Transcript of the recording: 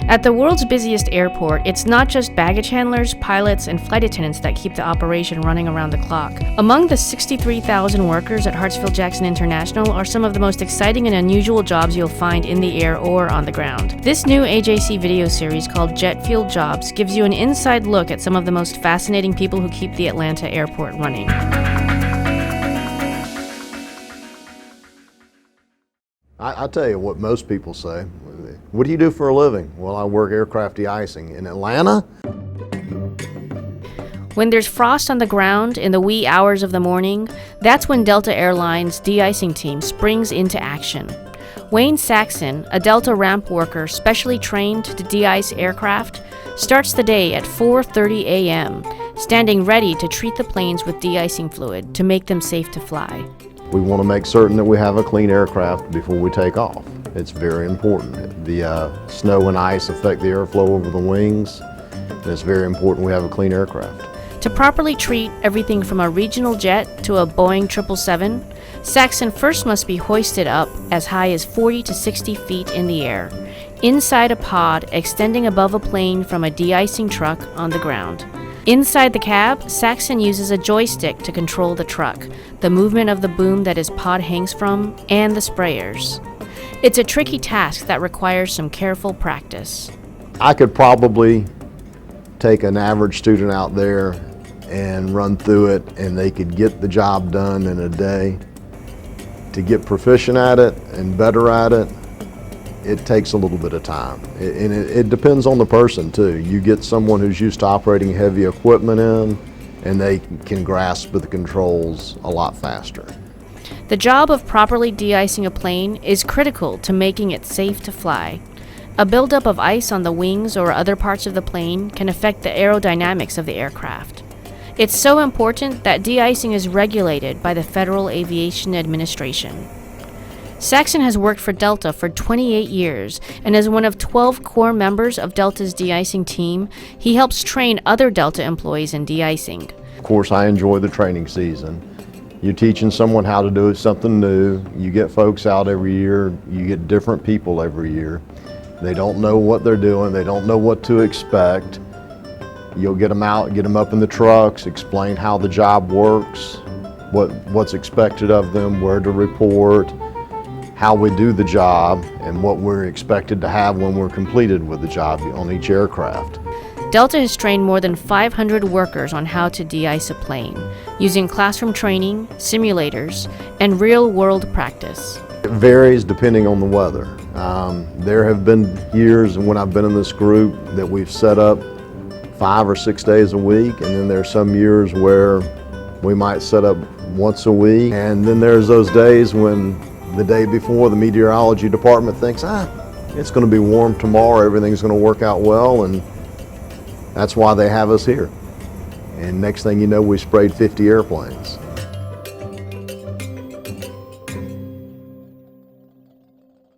At the world's busiest airport, it's not just baggage handlers, pilots, and flight attendants that keep the operation running around the clock. Among the 63,000 workers at Hartsfield-Jackson International are some of the most exciting and unusual jobs you'll find in the air or on the ground. This new AJC video series called Jet Fuel Jobs gives you an inside look at some of the most fascinating people who keep the Atlanta airport running. I tell you what most people say. What do you do for a living? Well, I work aircraft de-icing. In Atlanta? When there's frost on the ground in the wee hours of the morning, that's when Delta Airlines' de-icing team springs into action. Wayne Saxon, a Delta ramp worker specially trained to de-ice aircraft, starts the day at 4:30 a.m., standing ready to treat the planes with de-icing fluid to make them safe to fly. We want to make certain that we have a clean aircraft before we take off. It's very important. The snow and ice affect the airflow over the wings, and it's very important we have a clean aircraft. To properly treat everything from a regional jet to a Boeing 777, Saxon first must be hoisted up as high as 40 to 60 feet in the air, inside a pod extending above a plane from a de-icing truck on the ground. Inside the cab, Saxon uses a joystick to control the truck, the movement of the boom that his pod hangs from, and the sprayers. It's a tricky task that requires some careful practice. I could probably take an average student out there and run through it, and they could get the job done in a day. To get proficient at it and better at it, it takes a little bit of time. It depends on the person too. You get someone who's used to operating heavy equipment in, and they can grasp the controls a lot faster. The job of properly de-icing a plane is critical to making it safe to fly. A buildup of ice on the wings or other parts of the plane can affect the aerodynamics of the aircraft. It's so important that de-icing is regulated by the Federal Aviation Administration. Saxon has worked for Delta for 28 years and is one of 12 core members of Delta's de-icing team. He helps train other Delta employees in de-icing. Of course, I enjoy the training season. You're teaching someone how to do something new. You get folks out every year. You get different people every year. They don't know what they're doing. They don't know what to expect. You'll get them out, get them up in the trucks, explain how the job works, what's expected of them, where to report, how we do the job, and what we're expected to have when we're completed with the job on each aircraft. Delta has trained more than 500 workers on how to de-ice a plane, using classroom training, simulators, and real-world practice. It varies depending on the weather. There have been years when I've been in this group that we've set up 5 or 6 days a week, and then there's some years where we might set up once a week, and then there's those days when the day before the meteorology department thinks, it's going to be warm tomorrow, everything's going to work out well, and that's why they have us here. And next thing you know, we sprayed 50 airplanes.